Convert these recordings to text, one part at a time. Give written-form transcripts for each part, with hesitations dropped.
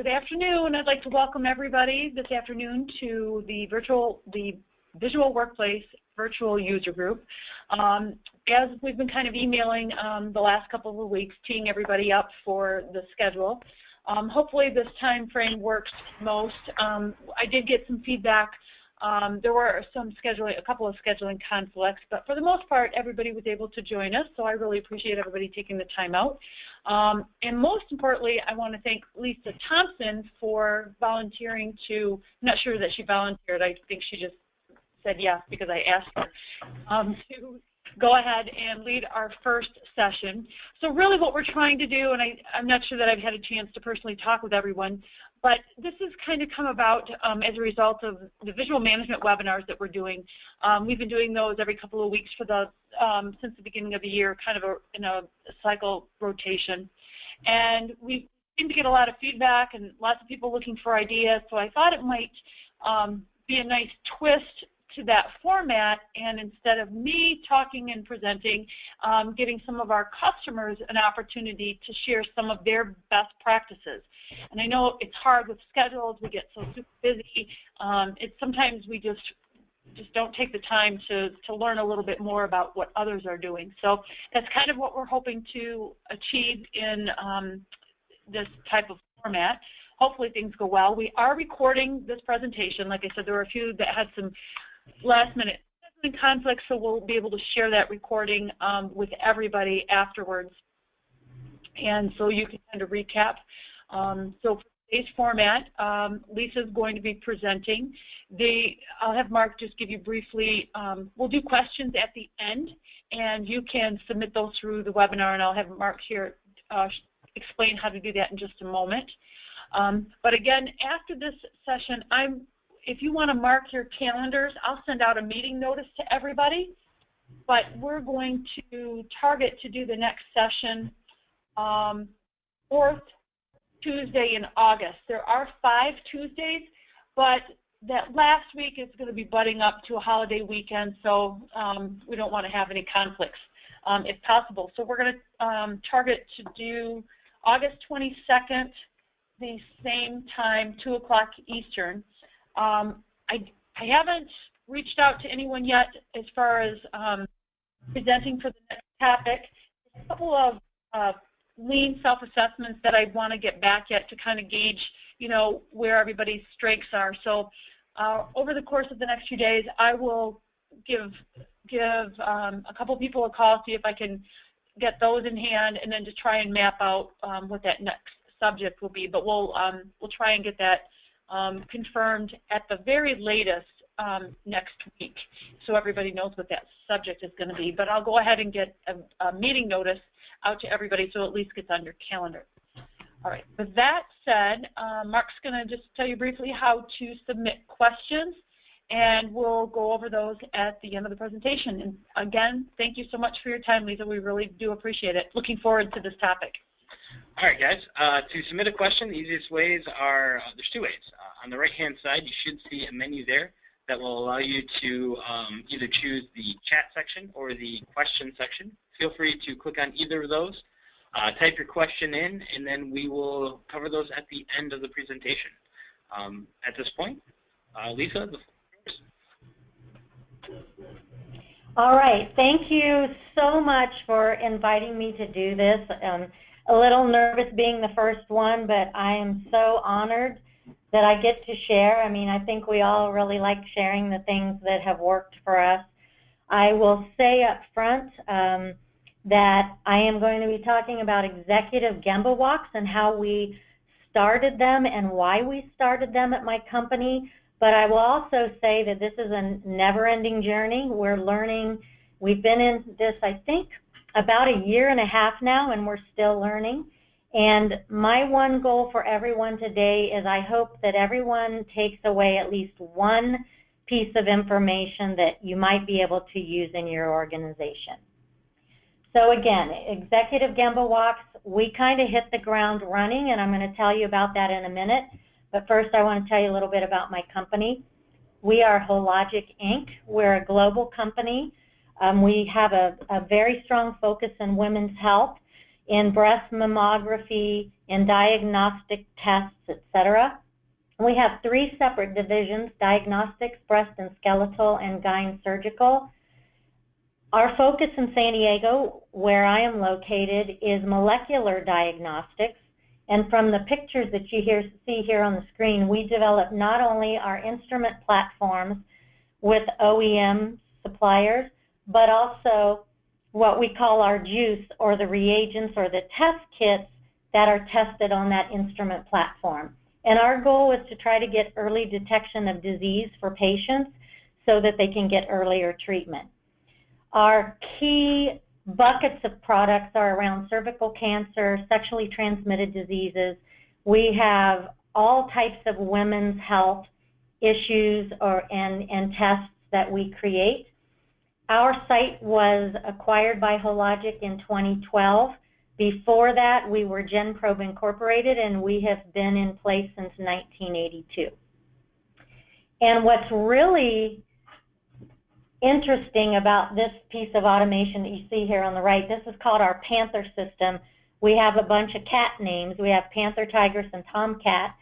Good afternoon. I'd like to welcome everybody this afternoon to the Visual Workplace Virtual User Group. As we've been kind of emailing the last couple of weeks, teeing everybody up for the schedule. Hopefully this time frame works most. I did get some feedback. There were a couple of scheduling conflicts, but for the most part, everybody was able to join us, so I really appreciate everybody taking the time out. And most importantly, I want to thank Lisa Thompson for volunteering to, I'm not sure that she volunteered, I think she just said yes because I asked her, to go ahead and lead our first session. So really what we're trying to do, and I'm not sure that I've had a chance to personally talk with everyone, but this has kind of come about as a result of the visual management webinars that we're doing. We've been doing those every couple of weeks for since the beginning of the year, kind of in a cycle rotation. And we seem to get a lot of feedback and lots of people looking for ideas, so I thought it might be a nice twist to that format, and instead of me talking and presenting, giving some of our customers an opportunity to share some of their best practices. And I know it's hard with schedules, we get so super busy, sometimes we just don't take the time to learn a little bit more about what others are doing. So that's kind of what we're hoping to achieve in this type of format. Hopefully things go well. We are recording this presentation. Like I said, there were a few that had some last-minute conflicts, so we'll be able to share that recording with everybody afterwards. And so you can kind of recap. So for today's format, Lisa's going to be presenting. I'll have Mark just give you briefly, we'll do questions at the end, and you can submit those through the webinar, and I'll have Mark here explain how to do that in just a moment. But again, after this session, if you want to mark your calendars, I'll send out a meeting notice to everybody, but we're going to target to do the next session fourth Tuesday in August. There are 5 Tuesdays, but that last week is going to be butting up to a holiday weekend, so we don't want to have any conflicts if possible. So we're going to target to do August 22nd, the same time, 2 o'clock Eastern. I haven't reached out to anyone yet as far as presenting for the next topic. A couple of lean self-assessments that I want to get back yet to kind of gauge, where everybody's strengths are. So over the course of the next few days, I will give a couple people a call, see if I can get those in hand, and then to try and map out what that next subject will be. But we'll try and get that confirmed at the very latest next week, so everybody knows what that subject is going to be. But I'll go ahead and get a meeting notice out to everybody so at least gets on your calendar. All right, with that said, Mark's going to just tell you briefly how to submit questions, and we'll go over those at the end of the presentation. And again, thank you so much for your time, Lisa. We really do appreciate it. Looking forward to this topic. All right, guys. To submit a question, the easiest ways are, there's 2 ways. On the right-hand side, you should see a menu there that will allow you to either choose the chat section or the question section. Feel free to click on either of those, type your question in, and then we will cover those at the end of the presentation. At this point, Lisa, the floor is yours. All right. Thank you so much for inviting me to do this. A little nervous being the first one, but I am so honored that I get to share. I mean, I think we all really like sharing the things that have worked for us. I will say up front that I am going to be talking about executive Gemba walks and how we started them and why we started them at my company. But I will also say that this is a never-ending journey. We're learning. We've been in this, I think, about a year and a half now, and we're still learning. And my one goal for everyone today is I hope that everyone takes away at least one piece of information that you might be able to use in your organization. So again, executive Gemba walks, we kind of hit the ground running, and I'm going to tell you about that in a minute. But first I want to tell you a little bit about my company. We are Hologic Inc. We're a global company. We have a very strong focus in women's health, in breast mammography, in diagnostic tests, etc. We have 3 separate divisions: diagnostics, breast and skeletal, and gyne surgical. Our focus in San Diego, where I am located, is molecular diagnostics. And from the pictures that you see here on the screen, we develop not only our instrument platforms with OEM suppliers, but also what we call our juice, or the reagents or the test kits that are tested on that instrument platform. And our goal is to try to get early detection of disease for patients so that they can get earlier treatment. Our key buckets of products are around cervical cancer, sexually transmitted diseases. We have all types of women's health issues and tests that we create. Our site was acquired by Hologic in 2012. Before that, we were GenProbe Incorporated, and we have been in place since 1982. And what's really interesting about this piece of automation that you see here on the right, this is called our Panther system. We have a bunch of cat names. We have Panther, Tigress, and Tomcat.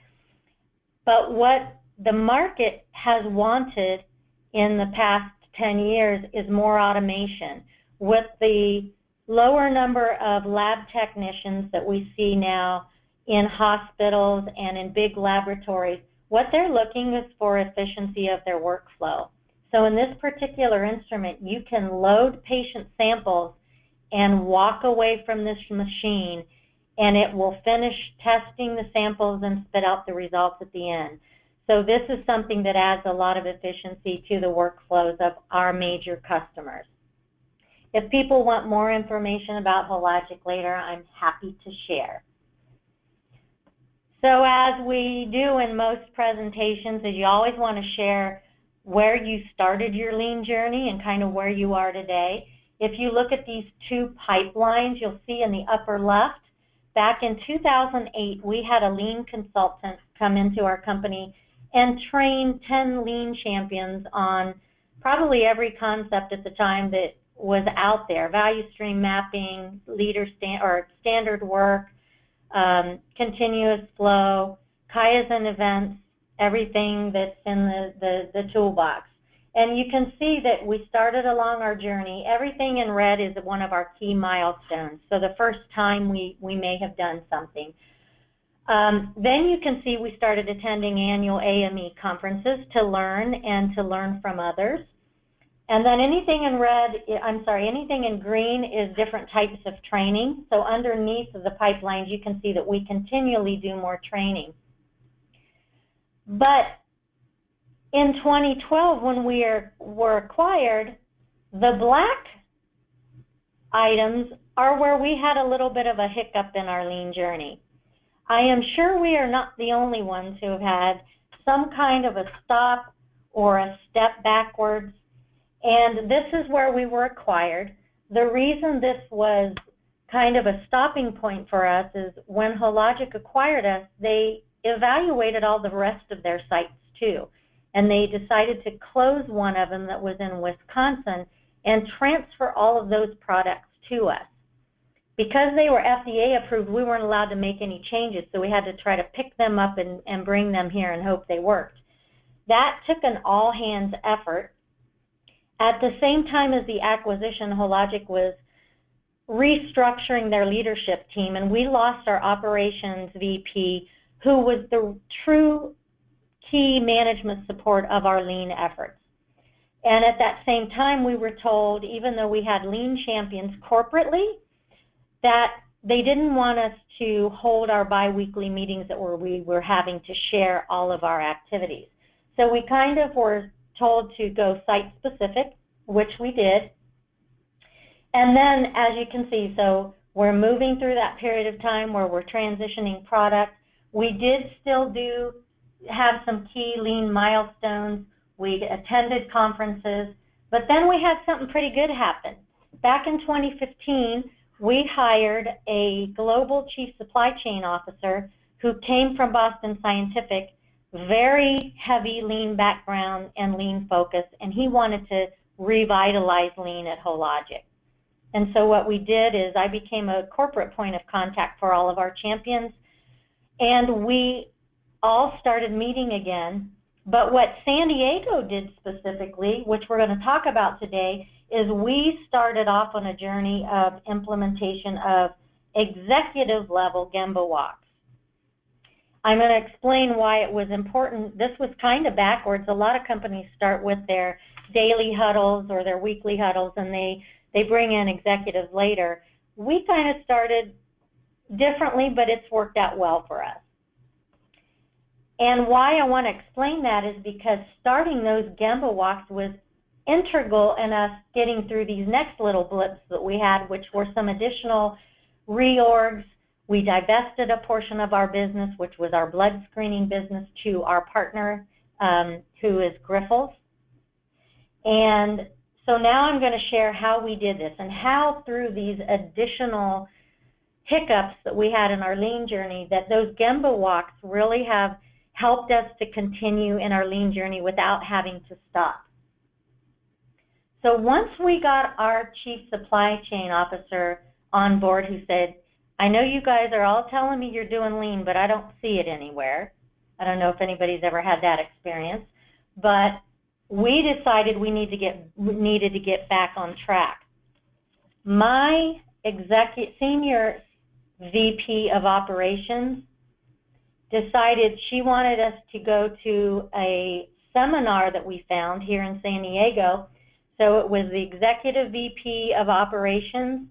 But what the market has wanted in the past 10 years is more automation. With the lower number of lab technicians that we see now in hospitals and in big laboratories, what they're looking is for efficiency of their workflow. So in this particular instrument, you can load patient samples and walk away from this machine, and it will finish testing the samples and spit out the results at the end. So this is something that adds a lot of efficiency to the workflows of our major customers. If people want more information about Hologic later, I'm happy to share. So as we do in most presentations, is you always want to share where you started your lean journey and kind of where you are today. If you look at these 2 pipelines, you'll see in the upper left, back in 2008, we had a lean consultant come into our company and train 10 lean champions on probably every concept at the time that was out there: value stream mapping, standard work, continuous flow, Kaizen events, everything that's in the toolbox. And you can see that we started along our journey. Everything in red is one of our key milestones, so the first time we may have done something. Then you can see we started attending annual AME conferences to learn and to learn from others. And then anything in green is different types of training. So underneath of the pipelines, you can see that we continually do more training. But in 2012, when we were acquired, the black items are where we had a little bit of a hiccup in our lean journey. I am sure we are not the only ones who have had some kind of a stop or a step backwards, and this is where we were acquired. The reason this was kind of a stopping point for us is when Hologic acquired us, they evaluated all the rest of their sites too, and they decided to close one of them that was in Wisconsin and transfer all of those products to us. Because they were FDA approved, we weren't allowed to make any changes, so we had to try to pick them up and bring them here and hope they worked. That took an all-hands effort. At the same time as the acquisition, Hologic was restructuring their leadership team, and we lost our operations VP, who was the true key management support of our lean efforts. And at that same time, we were told, even though we had lean champions corporately, that they didn't want us to hold our biweekly meetings that we were having to share all of our activities. So we kind of were told to go site-specific, which we did. And then, as you can see, so we're moving through that period of time where we're transitioning product. We did still have some key lean milestones. We attended conferences, but then we had something pretty good happen. Back in 2015, we hired a global chief supply chain officer who came from Boston Scientific, very heavy lean background and lean focus, and he wanted to revitalize lean at Hologic. And so what we did is I became a corporate point of contact for all of our champions. and we all started meeting again. But what San Diego did specifically, which we're going to talk about today, is we started off on a journey of implementation of executive level Gemba walks. I'm going to explain why it was important. This was kind of backwards. A lot of companies start with their daily huddles or their weekly huddles, and they bring in executives later. We kind of started differently, but it's worked out well for us. And why I want to explain that is because starting those Gemba walks was integral in us getting through these next little blips that we had, which were some additional reorgs. We divested a portion of our business, which was our blood screening business, to our partner, who is Grifols. And so now I'm going to share how we did this and how through these additional hiccups that we had in our lean journey, that those Gemba walks really have helped us to continue in our lean journey without having to stop. So once we got our Chief Supply Chain Officer on board, who said, I know you guys are all telling me you're doing lean, but I don't see it anywhere. I don't know if anybody's ever had that experience, but we decided we needed to get back on track. My senior VP of operations decided she wanted us to go to a seminar that we found here in San Diego. So it was the executive VP of operations.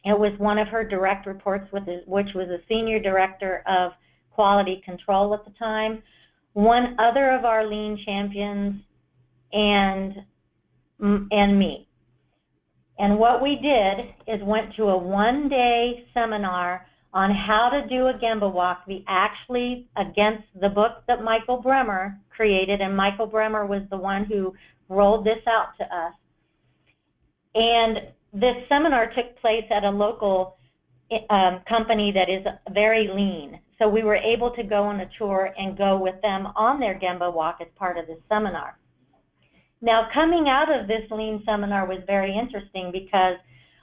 It was one of her direct reports, which was a senior director of quality control at the time, one other of our lean champions, and me. And what we did is went to a one-day seminar on how to do a Gemba walk, actually against the book that Michael Bremer created, and Michael Bremer was the one who rolled this out to us. And this seminar took place at a local company that is very lean. So we were able to go on a tour and go with them on their Gemba walk as part of this seminar. Now, coming out of this lean seminar was very interesting because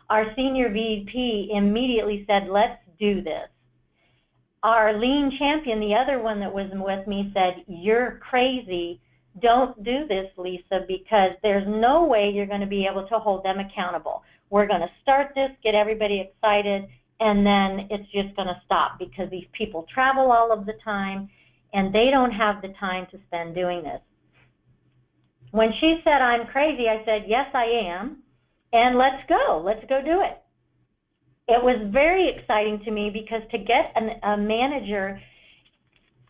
our senior VP immediately said, let's do this. Our lean champion, the other one that was with me, said, you're crazy. Don't do this, Lisa, because there's no way you're going to be able to hold them accountable. We're going to start this, get everybody excited, and then it's just going to stop because these people travel all of the time, and they don't have the time to spend doing this. When she said, I'm crazy, I said, yes, I am, and let's go do it. It was very exciting to me because to get a manager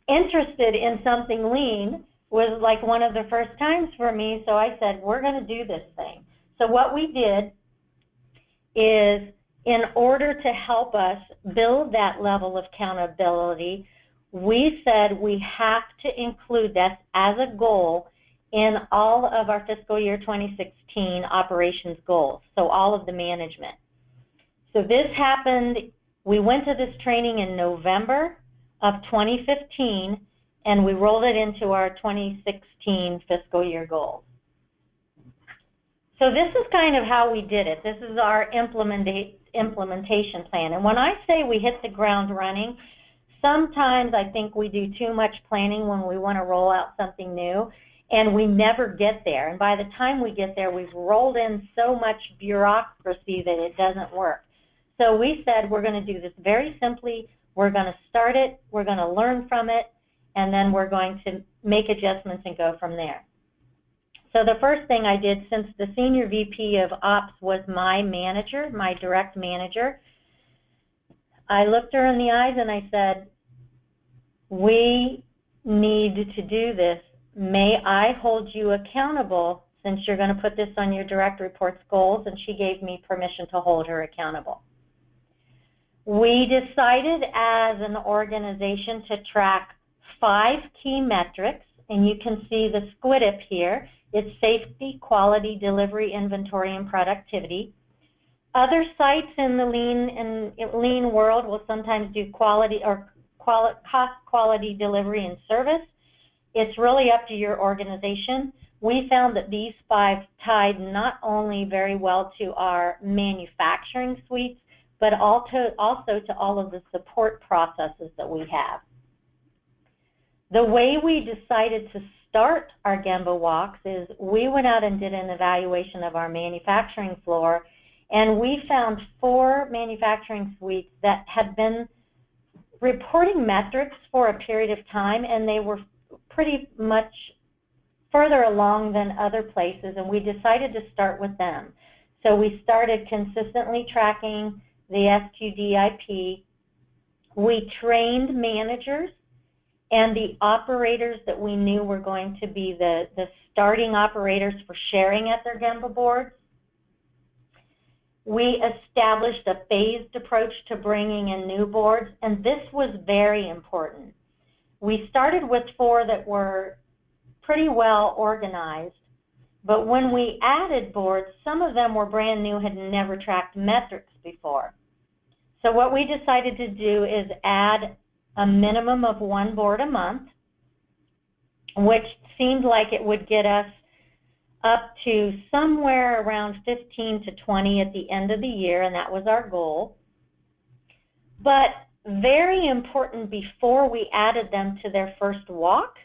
interested in something lean was like one of the first times for me, so I said, we're going to do this thing. So what we did is, in order to help us build that level of accountability, we said we have to include that as a goal in all of our fiscal year 2016 operations goals, so all of the management. So this happened, we went to this training in November of 2015, and we rolled it into our 2016 fiscal year goals. So this is kind of how we did it. This is our implementation plan. And when I say we hit the ground running, sometimes I think we do too much planning when we want to roll out something new, and we never get there. And by the time we get there, we've rolled in so much bureaucracy that it doesn't work. So we said we're going to do this very simply. We're going to start it, we're going to learn from it, and then we're going to make adjustments and go from there. So the first thing I did, since the senior VP of Ops was my manager, my direct manager, I looked her in the eyes and I said, we need to do this. May I hold you accountable since you're going to put this on your direct reports goals? And she gave me permission to hold her accountable. We decided as an organization to track 5 key metrics, and you can see the SQUIDP here. It's safety, quality, delivery, inventory, and productivity. Other sites in the lean world will sometimes do quality or cost, quality, delivery, and service. It's really up to your organization. We found that these 5 tied not only very well to our manufacturing suites, but also to all of the support processes that we have. The way we decided to start our Gemba walks is we went out and did an evaluation of our manufacturing floor, and we found 4 manufacturing suites that had been reporting metrics for a period of time, and they were pretty much further along than other places, and we decided to start with them. So we started consistently tracking the SQDIP. We trained managers and the operators that we knew were going to be the starting operators for sharing at their Gemba boards. We established a phased approach to bringing in new boards, and this was very important. We started with 4 that were pretty well organized, but when we added boards, some of them were brand new, had never tracked metrics before. So what we decided to do is add a minimum of 1 board a month, which seemed like it would get us up to somewhere around 15 to 20 at the end of the year, and that was our goal. But very important before we added them to their first walk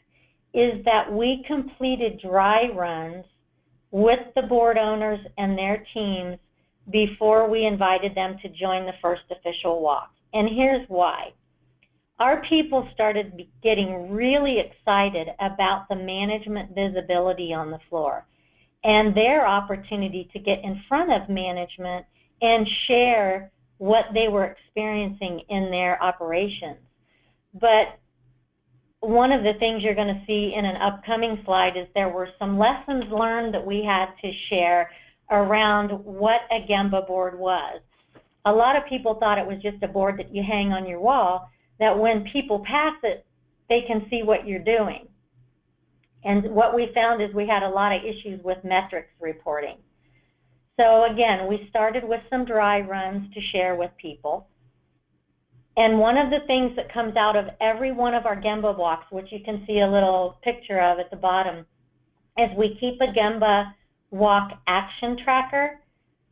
is that we completed dry runs with the board owners and their teams before we invited them to join the first official walk. And here's why. Our people started getting really excited about the management visibility on the floor and their opportunity to get in front of management and share what they were experiencing in their operations. But one of the things you're going to see in an upcoming slide is there were some lessons learned that we had to share around what a Gemba board was. A lot of people thought it was just a board that you hang on your wall, that when people pass it, they can see what you're doing. And what we found is we had a lot of issues with metrics reporting. So again, we started with some dry runs to share with people. And one of the things that comes out of every one of our Gemba walks, which you can see a little picture of at the bottom, is we keep a Gemba walk action tracker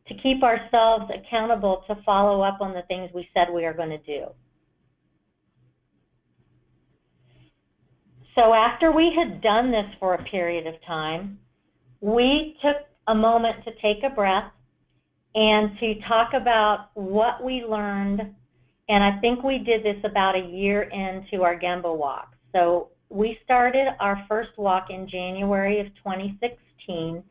to keep ourselves accountable to follow up on the things we said we are going to do. So after we had done this for a period of time, we took a moment to take a breath and to talk about what we learned, and I think we did this about a year into our Gemba walk. So we started our first walk in January of 2016,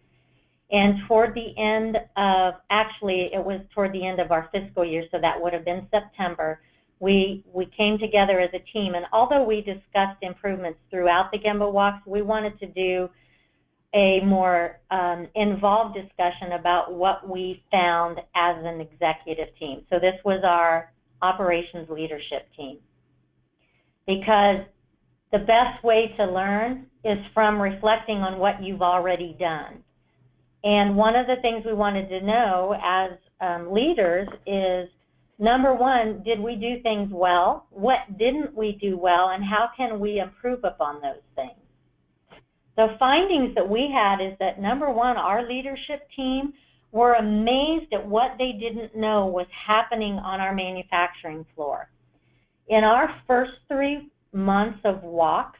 and toward the end of, actually it was toward the end of our fiscal year, so that would have been September, we came together as a team, and although we discussed improvements throughout the Gemba walks, we wanted to do a more involved discussion about what we found as an executive team. So this was our operations leadership team. Because the best way to learn is from reflecting on what you've already done. And one of the things we wanted to know as leaders is, number one, did we do things well? What didn't we do well, and how can we improve upon those things? The findings that we had is that, number one, our leadership team were amazed at what they didn't know was happening on our manufacturing floor. In our first 3 months of walks,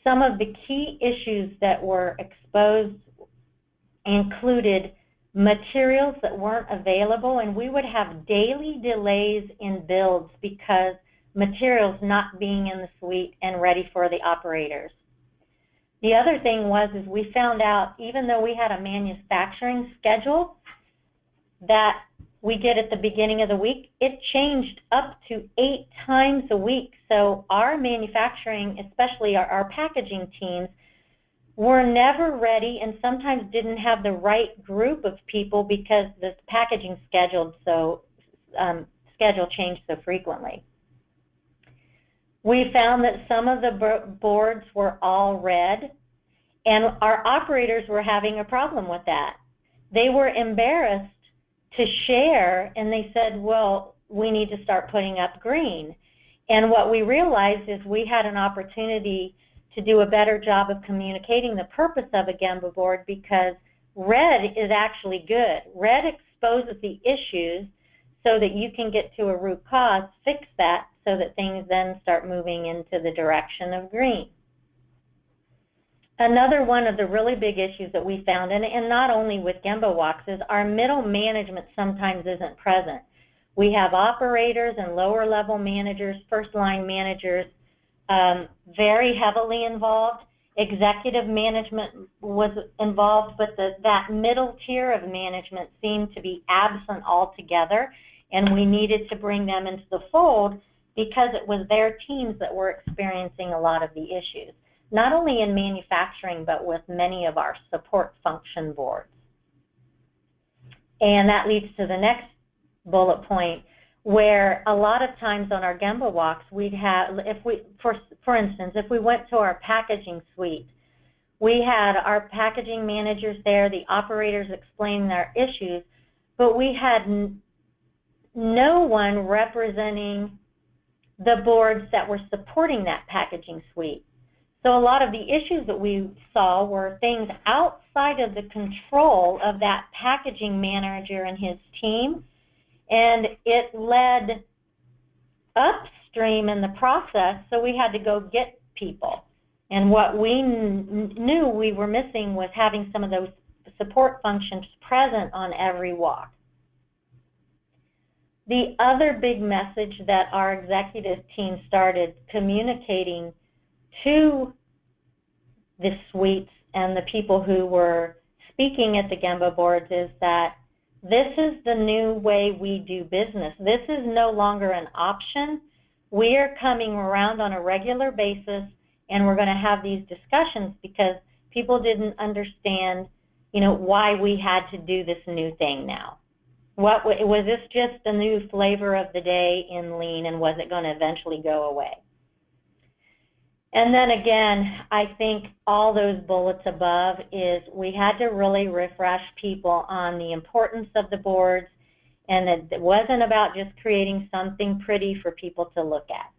some of the key issues that were exposed included materials that weren't available, and we would have daily delays in builds because materials not being in the suite and ready for the operators. The other thing was we found out, even though we had a manufacturing schedule that we did at the beginning of the week, it changed up to 8 times a week. So our manufacturing, especially our packaging teams, were never ready and sometimes didn't have the right group of people because the packaging schedule changed so frequently. We found that some of the boards were all red, and our operators were having a problem with that. They were embarrassed to share, and they said, well, we need to start putting up green. And what we realized is we had an opportunity to do a better job of communicating the purpose of a Gemba board, because red is actually good. Red exposes the issues so that you can get to a root cause, fix that, so that things then start moving into the direction of green. Another one of the really big issues that we found, and not only with Gemba walks, is our middle management sometimes isn't present. We have operators and lower level managers, first line managers, very heavily involved. Executive management was involved, but that middle tier of management seemed to be absent altogether, and we needed to bring them into the fold because it was their teams that were experiencing a lot of the issues, not only in manufacturing, but with many of our support function boards. And that leads to the next bullet point, where a lot of times on our Gemba walks, we'd have, for instance, if we went to our packaging suite, we had our packaging managers there, the operators explaining their issues, but we had no one representing the boards that were supporting that packaging suite. So a lot of the issues that we saw were things outside of the control of that packaging manager and his team, and it led upstream in the process, so we had to go get people. And what we knew we were missing was having some of those support functions present on every walk. The other big message that our executive team started communicating to the suites and the people who were speaking at the Gemba boards is that this is the new way we do business. This is no longer an option. We are coming around on a regular basis, and we're going to have these discussions because people didn't understand, why we had to do this new thing now. Was this just a new flavor of the day in Lean, and was it going to eventually go away? And then again, I think all those bullets above is we had to really refresh people on the importance of the boards, and it wasn't about just creating something pretty for people to look at.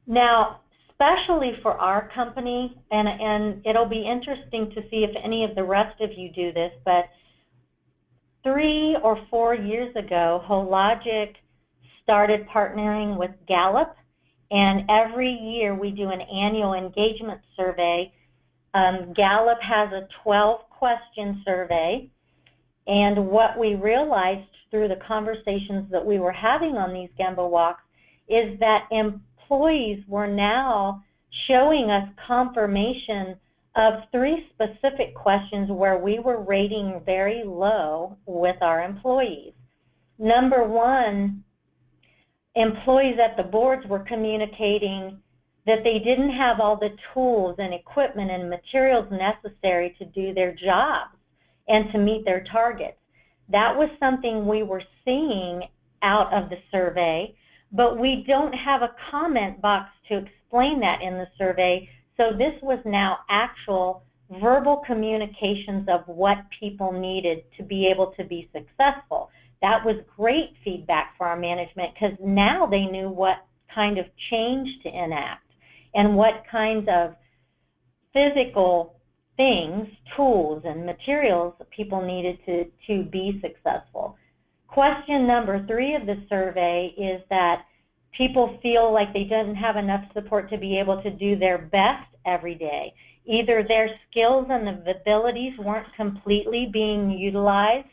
Now, especially for our company, and it'll be interesting to see if any of the rest of you do this, but 3 or 4 years ago, Hologic started partnering with Gallup, and every year we do an annual engagement survey. Gallup has a 12-question survey, and what we realized through the conversations that we were having on these Gemba walks is that employees were now showing us confirmation of 3 specific questions where we were rating very low with our employees. Number 1, employees at the boards were communicating that they didn't have all the tools and equipment and materials necessary to do their jobs and to meet their targets. That was something we were seeing out of the survey, but we don't have a comment box to explain that in the survey, so this was now actual verbal communications of what people needed to be able to be successful. That was great feedback for our management because now they knew what kind of change to enact and what kinds of physical things, tools, and materials people needed to be successful. Question number 3 of the survey is that people feel like they didn't have enough support to be able to do their best every day. Either their skills and abilities weren't completely being utilized,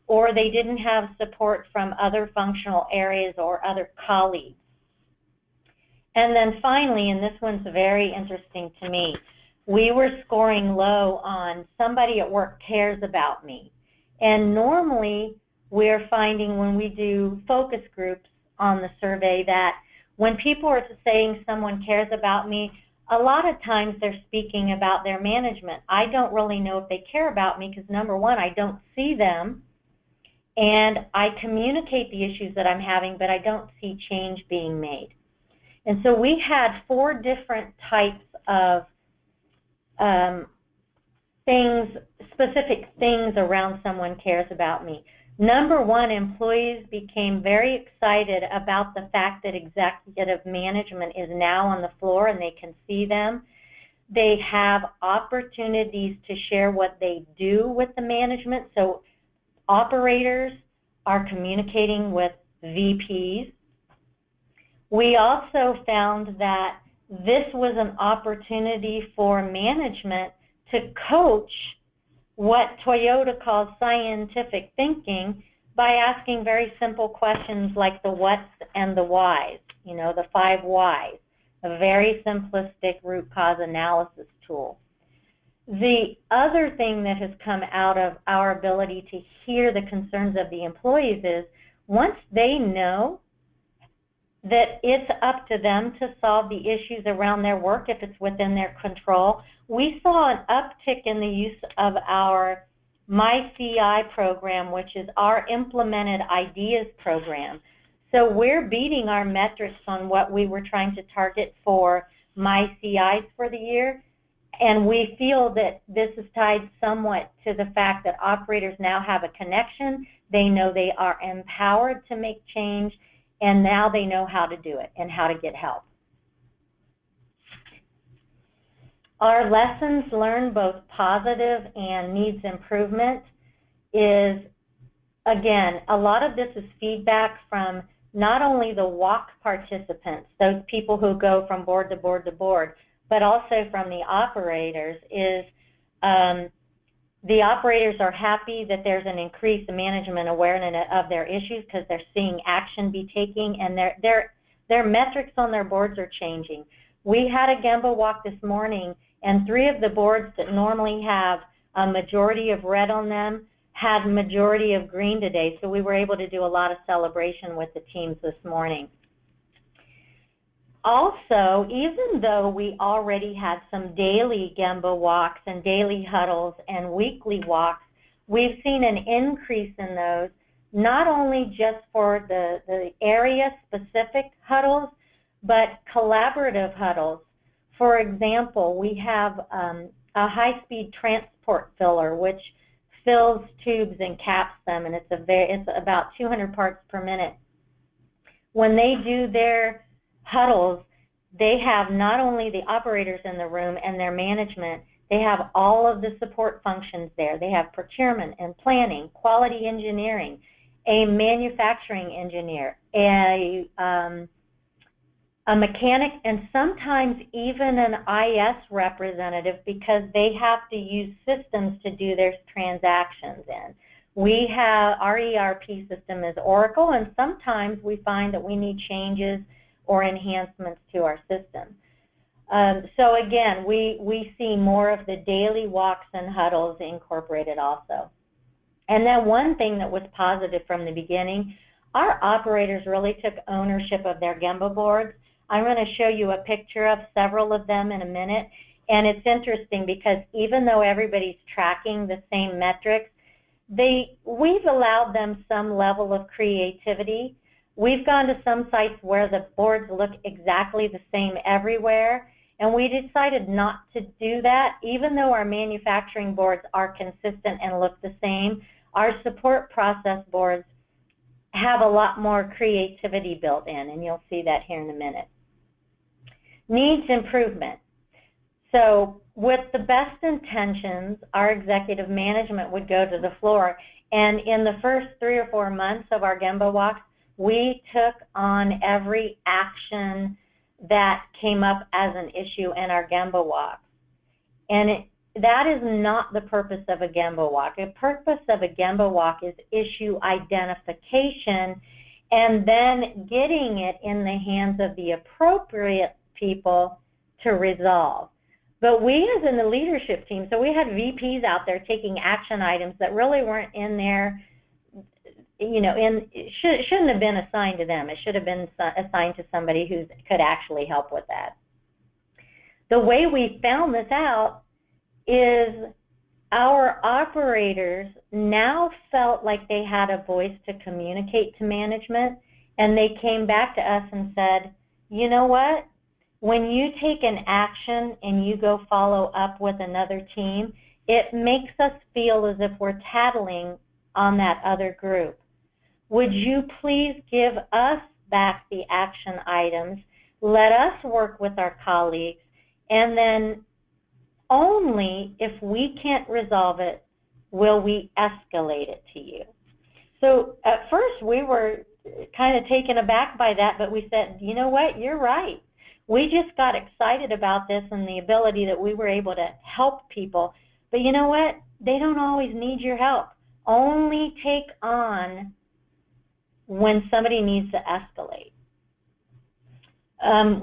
or they didn't have support from other functional areas or other colleagues. And then finally, and this one's very interesting to me, we were scoring low on somebody at work cares about me. And normally we're finding when we do focus groups on the survey that when people are saying someone cares about me, a lot of times they're speaking about their management. I don't really know if they care about me because, number 1, I don't see them, and I communicate the issues that I'm having, but I don't see change being made. And so we had 4 different types of specific things around someone cares about me. Number 1, employees became very excited about the fact that executive management is now on the floor and they can see them. They have opportunities to share what they do with the management. So operators are communicating with VPs. We also found that this was an opportunity for management to coach what Toyota calls scientific thinking by asking very simple questions like the whats and the whys, you know, the 5 whys, a very simplistic root cause analysis tool. The other thing that has come out of our ability to hear the concerns of the employees is once they know that it's up to them to solve the issues around their work if it's within their control, we saw an uptick in the use of our MyCI program, which is our Implemented Ideas program. So we're beating our metrics on what we were trying to target for MyCIs for the year, and we feel that this is tied somewhat to the fact that operators now have a connection. They know they are empowered to make change, and now they know how to do it and how to get help. Our lessons learned, both positive and needs improvement, is, again, a lot of this is feedback from not only the walk participants, those people who go from board to board to board, but also from the operators, is the operators are happy that there's an increased management awareness of their issues because they're seeing action be taken, and their metrics on their boards are changing. We had a Gemba walk this morning, and 3 of the boards that normally have a majority of red on them had majority of green today, so we were able to do a lot of celebration with the teams this morning. Also, even though we already had some daily Gemba walks and daily huddles and weekly walks, we've seen an increase in those, not only just for the area-specific huddles, but collaborative huddles. For example, we have a high-speed transport filler, which fills tubes and caps them, and it's about 200 parts per minute. When they do their huddles, they have not only the operators in the room and their management, they have all of the support functions there. They have procurement and planning, quality engineering, a manufacturing engineer, a mechanic, and sometimes even an IS representative because they have to use systems to do their transactions in. We have, our ERP system is Oracle, and sometimes we find that we need changes or enhancements to our system. So again, we see more of the daily walks and huddles incorporated also. And then one thing that was positive from the beginning, our operators really took ownership of their Gemba boards. I'm going to show you a picture of several of them in a minute, and it's interesting because even though everybody's tracking the same metrics, we've allowed them some level of creativity. We've gone to some sites where the boards look exactly the same everywhere, and we decided not to do that. Even though our manufacturing boards are consistent and look the same, our support process boards have a lot more creativity built in, and you'll see that here in a minute. Needs improvement. So with the best intentions, our executive management would go to the floor, and in the first 3 or 4 months of our Gemba walks, we took on every action that came up as an issue in our Gemba walks. And that is not the purpose of a Gemba walk. The purpose of a Gemba walk is issue identification and then getting it in the hands of the appropriate people to resolve. But we as in the leadership team, so we had VPs out there taking action items that really weren't in there, you know, shouldn't have been assigned to them. It should have been assigned to somebody who could actually help with that. The way we found this out is our operators now felt like they had a voice to communicate to management, and they came back to us and said, you know what? When you take an action and you go follow up with another team, it makes us feel as if we're tattling on that other group. Would you please give us back the action items, let us work with our colleagues, and then only if we can't resolve it will we escalate it to you. So at first we were kind of taken aback by that, but we said, you know what, you're right. We just got excited about this and the ability that we were able to help people. But you know what? They don't always need your help. Only take on when somebody needs to escalate.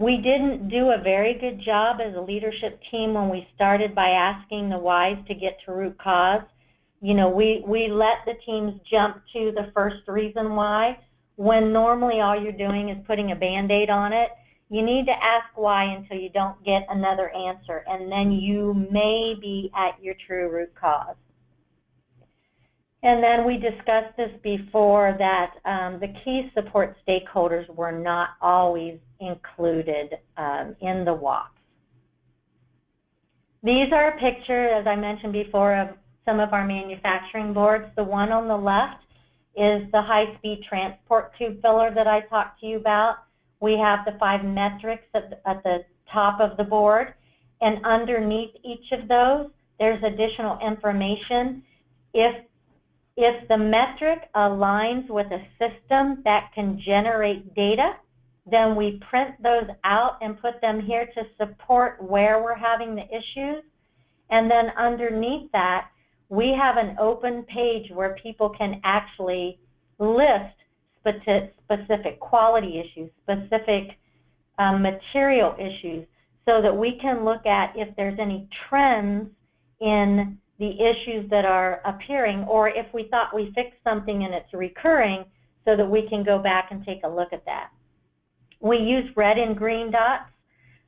We didn't do a very good job as a leadership team when we started by asking the whys to get to root cause. You know, we let the teams jump to the first reason why, when normally all you're doing is putting a Band-Aid on it. You need to ask why until you don't get another answer, and then you may be at your true root cause. And then we discussed this before, that the key support stakeholders were not always included in the walks. These are a picture, as I mentioned before, of some of our manufacturing boards. The one on the left is the high-speed transport tube filler that I talked to you about. We have the 5 metrics at the top of the board, and underneath each of those, there's additional information. If the metric aligns with a system that can generate data, then we print those out and put them here to support where we're having the issues. And then underneath that, we have an open page where people can actually list specific quality issues, specific material issues, so that we can look at if there's any trends in the issues that are appearing, or if we thought we fixed something and it's recurring, so that we can go back and take a look at that. We use red and green dots.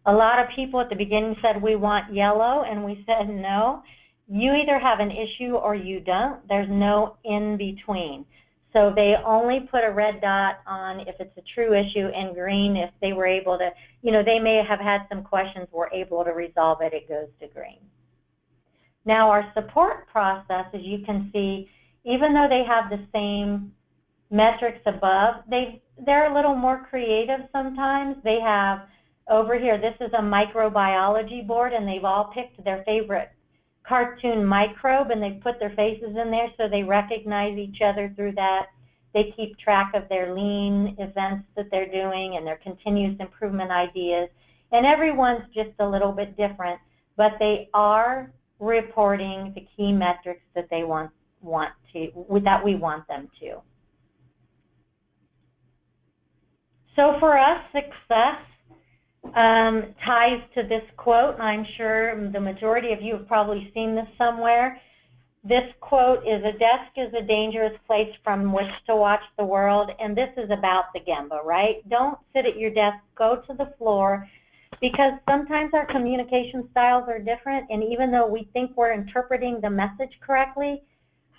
A lot of people at the beginning said we want yellow, and we said no. You either have an issue or you don't. There's no in between. So they only put a red dot on if it's a true issue, and green if they were able to, you know, they may have had some questions, were able to resolve it, it goes to green. Now our support process, as you can see, even though they have the same metrics above, they're a little more creative sometimes. They have over here, this is a microbiology board, and they've all picked their favorite cartoon microbe, and they put their faces in there so they recognize each other through that. They keep track of their lean events that they're doing and their continuous improvement ideas. And everyone's just a little bit different, but they are reporting the key metrics that they want that we want them to. So for us, success ties to this quote. I'm sure the majority of you have probably seen this somewhere. This quote is, "A desk is a dangerous place from which to watch the world," and this is about the Gemba, right? Don't sit at your desk, go to the floor, because sometimes our communication styles are different, and even though we think we're interpreting the message correctly,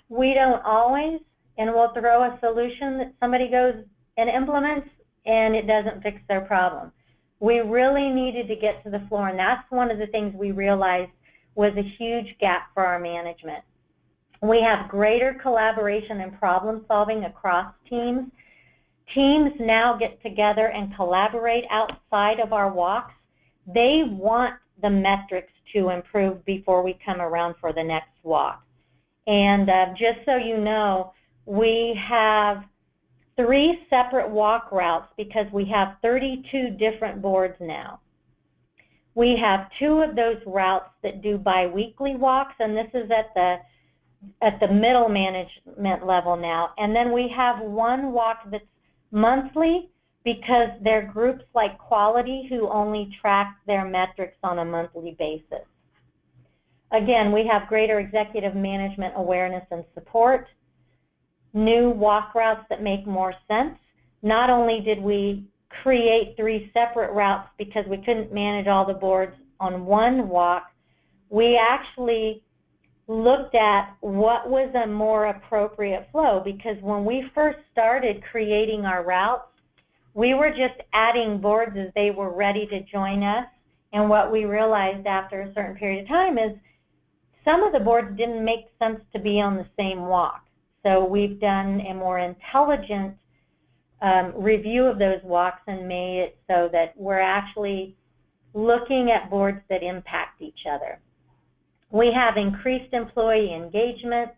we don't always, and we'll throw a solution that somebody goes and implements, and it doesn't fix their problem. We really needed to get to the floor, and that's one of the things we realized was a huge gap for our management. We have greater collaboration and problem solving across teams. Teams now get together and collaborate outside of our walks. They want the metrics to improve before we come around for the next walk. And just so you know, we have 3 separate walk routes because we have 32 different boards now. We have 2 of those routes that do biweekly walks, and this is at the middle management level now. And then we have 1 walk that's monthly, because they're groups like quality who only track their metrics on a monthly basis. Again, we have greater executive management awareness and support, new walk routes that make more sense. Not only did we create 3 separate routes because we couldn't manage all the boards on 1 walk, we actually looked at what was a more appropriate flow, because when we first started creating our routes, we were just adding boards as they were ready to join us, and what we realized after a certain period of time is some of the boards didn't make sense to be on the same walk. So we've done a more intelligent review of those walks and made it so that we're actually looking at boards that impact each other. We have increased employee engagement.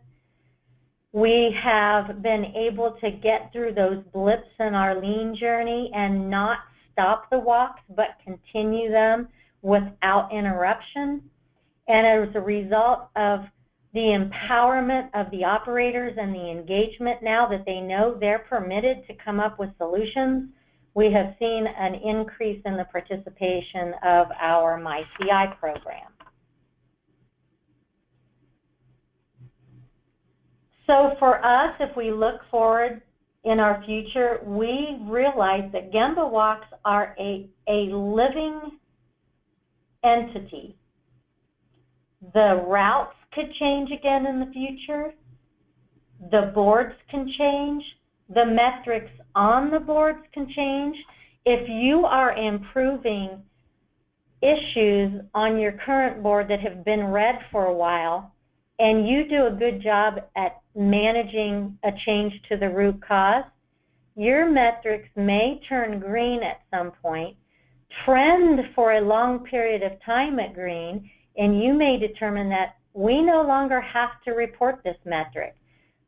We have been able to get through those blips in our lean journey and not stop the walks but continue them without interruption. And as a result of the empowerment of the operators and the engagement, now that they know they're permitted to come up with solutions, we have seen an increase in the participation of our MyCI program. So for us, if we look forward in our future, we realize that Gemba walks are a living entity. The routes could change again in the future. The boards can change. The metrics on the boards can change. If you are improving issues on your current board that have been red for a while, and you do a good job at managing a change to the root cause, your metrics may turn green at some point, trend for a long period of time at green, and you may determine that we no longer have to report this metric.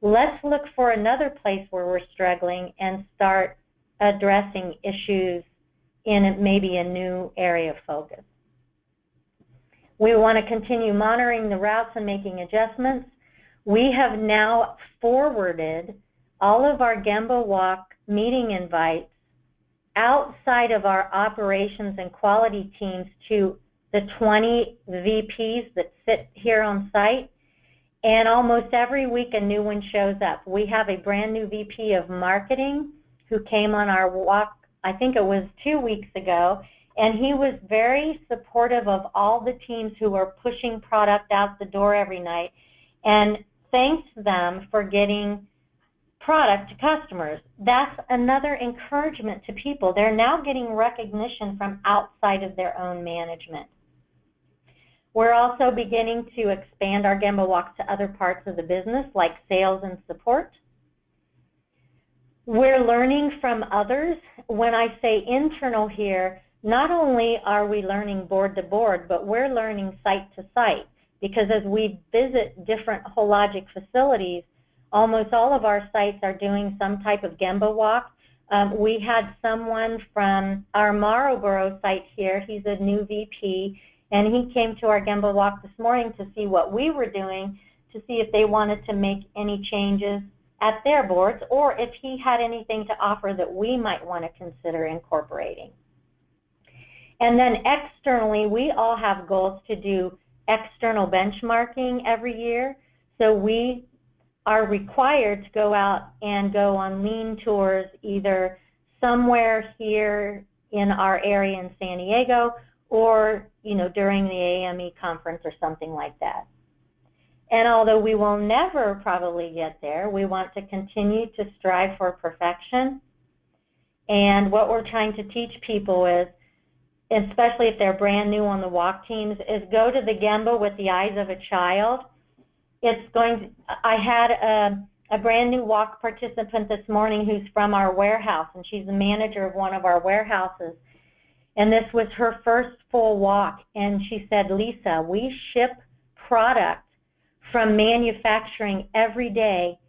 Let's look for another place where we're struggling and start addressing issues in maybe a new area of focus. We want to continue monitoring the routes and making adjustments. We have now forwarded all of our Gemba Walk meeting invites outside of our operations and quality teams to the 20 VPs that sit here on site, and almost every week a new one shows up. We have a brand new VP of marketing who came on our walk, I think it was 2 weeks ago, and he was very supportive of all the teams who are pushing product out the door every night and thanks them for getting product to customers. That's another encouragement to people. They're now getting recognition from outside of their own management. We're also beginning to expand our Gemba walks to other parts of the business like sales and support. We're learning from others. When I say internal here, not only are we learning board to board, but we're learning site to site, because as we visit different Hologic facilities, almost all of our sites are doing some type of Gemba walk. We had someone from our Marlboro site here, he's a new VP, and he came to our Gemba walk this morning to see what we were doing, to see if they wanted to make any changes at their boards, or if he had anything to offer that we might want to consider incorporating. And then externally, we all have goals to do external benchmarking every year. So we are required to go out and go on lean tours either somewhere here in our area in San Diego or, during the AME conference or something like that. And although we will never probably get there, we want to continue to strive for perfection. And what we're trying to teach people is, especially if they're brand new on the walk teams, is go to the Gemba with the eyes of a child. I had a brand new walk participant this morning who's from our warehouse, and she's the manager of one of our warehouses. And this was her first full walk, and she said, Lisa, we ship product from manufacturing every day,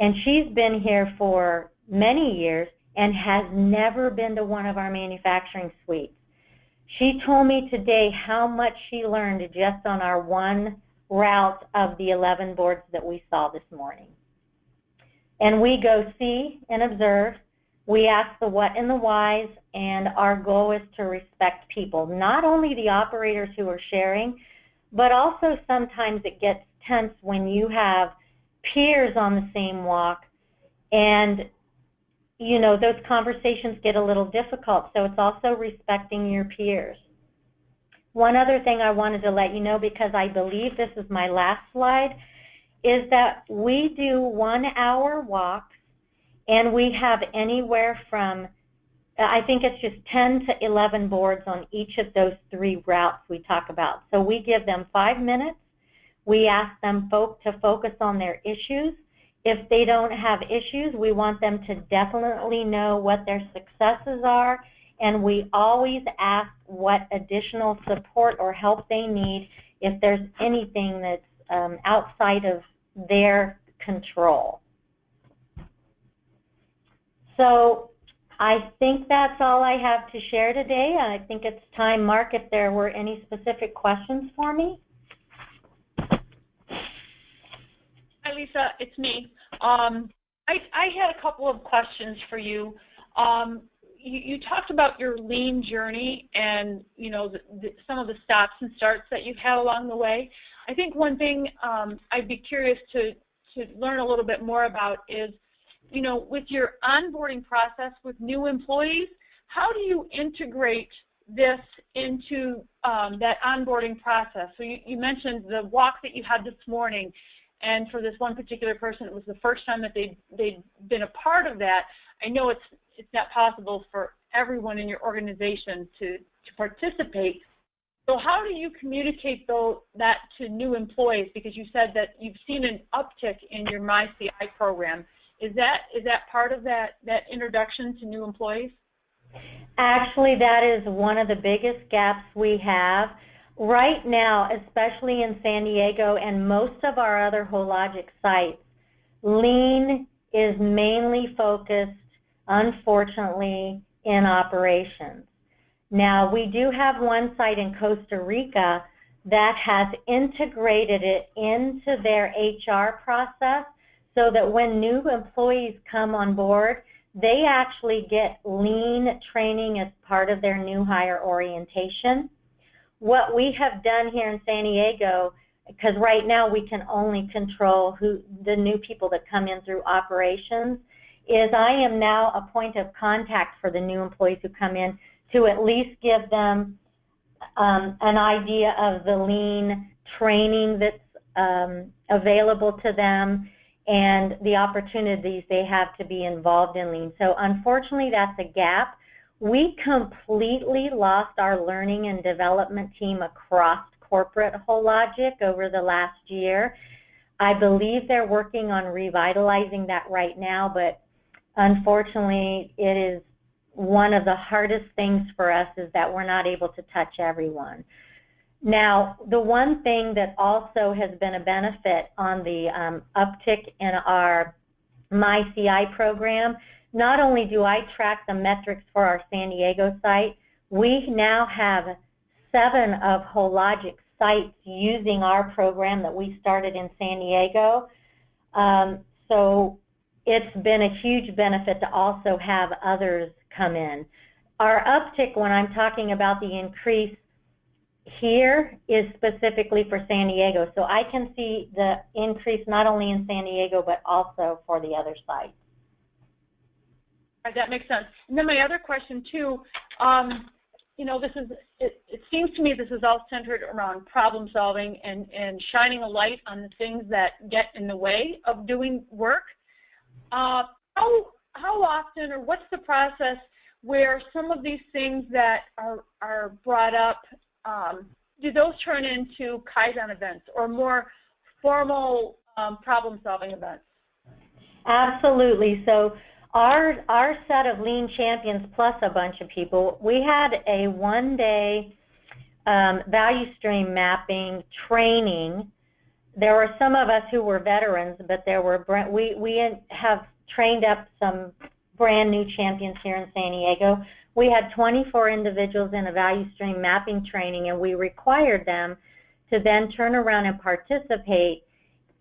and she's been here for many years and has never been to one of our manufacturing suites. She told me today how much she learned just on our one route of the 11 boards that we saw this morning. And we go see and observe. We ask the what and the whys, and our goal is to respect people, not only the operators who are sharing, but also sometimes it gets tense when you have peers on the same walk, and those conversations get a little difficult, so it's also respecting your peers. One other thing I wanted to let you know, because I believe this is my last slide, is that we do 1 hour walks, and we have anywhere from, I think it's just 10 to 11 boards on each of those 3 routes we talk about. So we give them 5 minutes. We ask them to focus on their issues. If they don't have issues, we want them to definitely know what their successes are, and we always ask what additional support or help they need if there's anything that's outside of their control. So I think that's all I have to share today. I think it's time, Mark, if there were any specific questions for me. Hi, Lisa. It's me. I had a couple of questions for you. You talked about your lean journey and, you know, some of the stops and starts that you've had along the way. I think one thing I'd be curious to learn a little bit more about is, you know, with your onboarding process with new employees, how do you integrate this into that onboarding process? So you mentioned the walk that you had this morning, and for this one particular person, it was the first time that they'd been a part of that. I know it's not possible for everyone in your organization to participate. So how do you communicate that to new employees? Because you said that you've seen an uptick in your MyCI program. Is that part of that introduction to new employees? Actually, that is one of the biggest gaps we have. Right now, especially in San Diego and most of our other Hologic sites, lean is mainly focused, unfortunately, in operations. Now, we do have one site in Costa Rica that has integrated it into their HR process so that when new employees come on board, they actually get lean training as part of their new hire orientation. What we have done here in San Diego, because right now we can only control the new people that come in through operations, is I am now a point of contact for the new employees who come in to at least give them an idea of the lean training that's available to them and the opportunities they have to be involved in lean. So unfortunately, that's a gap. We completely lost our learning and development team across corporate Hologic over the last year. I believe they're working on revitalizing that right now, but unfortunately, it is one of the hardest things for us is that we're not able to touch everyone. Now, the one thing that also has been a benefit on the uptick in our MyCI program, not only do I track the metrics for our San Diego site, we now have 7 of Hologic sites using our program that we started in San Diego. So it's been a huge benefit to also have others come in. Our uptick, when I'm talking about the increase here, is specifically for San Diego. So I can see the increase not only in San Diego, but also for the other sites. That makes sense. And then my other question too, you know, it seems to me this is all centered around problem solving and shining a light on the things that get in the way of doing work. How often, or what's the process where some of these things that are brought up, do those turn into Kaizen events or more formal problem-solving events? Absolutely. So our set of Lean Champions plus a bunch of people, we had a one-day value stream mapping training. There were some of us who were veterans, but we have trained up some brand new champions here in San Diego. We had 24 individuals in a value stream mapping training, and we required them to then turn around and participate,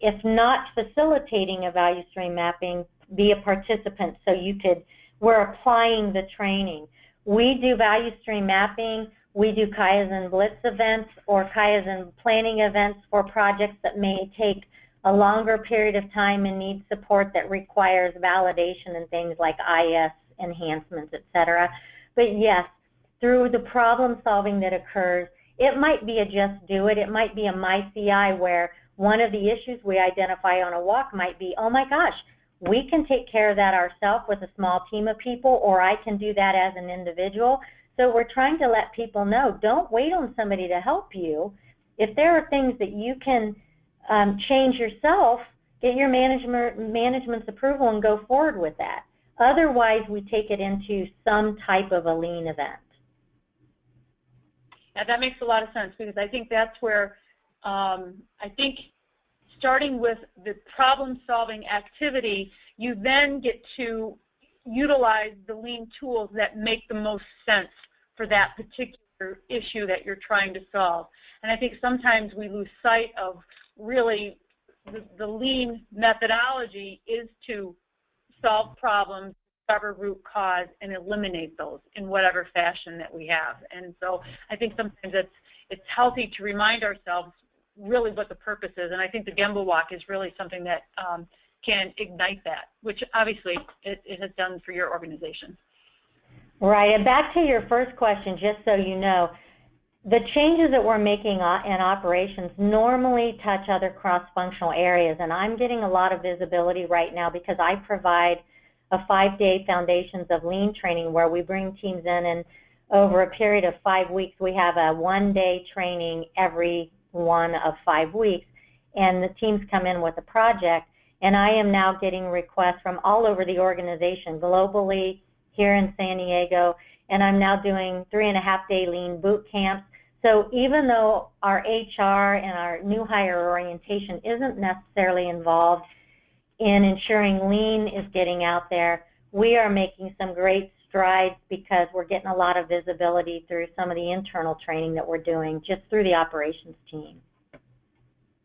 if not facilitating a value stream mapping, be a participant so we're applying the training. We do value stream mapping, we do Kaizen Blitz events or Kaizen planning events for projects that may take a longer period of time and need support that requires validation and things like IS enhancements, etc. But yes, through the problem solving that occurs, it might be a just do it, it might be a MyCI where one of the issues we identify on a walk might be, oh my gosh, we can take care of that ourselves with a small team of people, or I can do that as an individual. So we're trying to let people know, don't wait on somebody to help you. If there are things that you can change yourself, get your management's approval and go forward with that. Otherwise, we take it into some type of a lean event. Yeah, that makes a lot of sense, because I think that's where I think starting with the problem-solving activity, you then get to utilize the lean tools that make the most sense for that particular issue that you're trying to solve. And I think sometimes we lose sight of really the lean methodology is to solve problems, discover root cause, and eliminate those in whatever fashion that we have. And so I think sometimes it's healthy to remind ourselves really what the purpose is. And I think the Gemba walk is really something that can ignite that, which obviously it has done for your organization. Right, and back to your first question, just so you know, the changes that we're making in operations normally touch other cross-functional areas, and I'm getting a lot of visibility right now because I provide a 5-day Foundations of Lean training where we bring teams in, and over a period of 5 weeks, we have a 1-day training every one of 5 weeks, and the teams come in with a project, and I am now getting requests from all over the organization, globally, here in San Diego, and I'm now doing 3.5-day Lean boot camps. So even though our HR and our new hire orientation isn't necessarily involved in ensuring Lean is getting out there, we are making some great strides because we're getting a lot of visibility through some of the internal training that we're doing just through the operations team.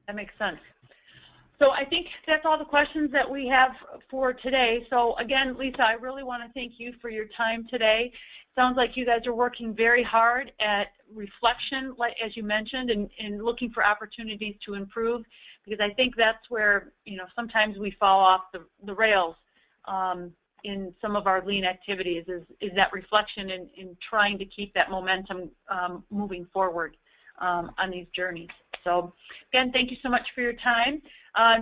That makes sense. So I think that's all the questions that we have for today. So again, Lisa, I really want to thank you for your time today. Sounds like you guys are working very hard at reflection, like as you mentioned, and looking for opportunities to improve, because I think that's where, you know, sometimes we fall off the rails in some of our lean activities is that reflection in trying to keep that momentum moving forward on these journeys. So again, thank you so much for your time.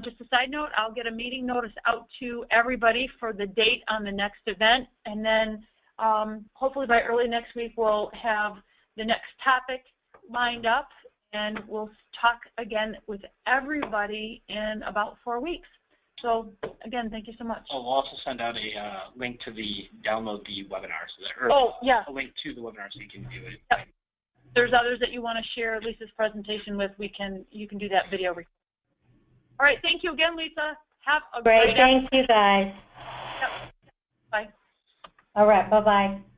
Just a side note, I'll get a meeting notice out to everybody for the date on the next event, and then hopefully by early next week we'll have the next topic lined up, and we'll talk again with everybody in about 4 weeks. So again, thank you so much. Oh, we'll also send out a link to download the webinar, a link to the webinar so you can do it. Yep. If there's others that you want to share Lisa's presentation with, you can do that video recording. All right, thank you again, Lisa. Have a great Thank you, guys. Yep. Bye. All right, bye-bye.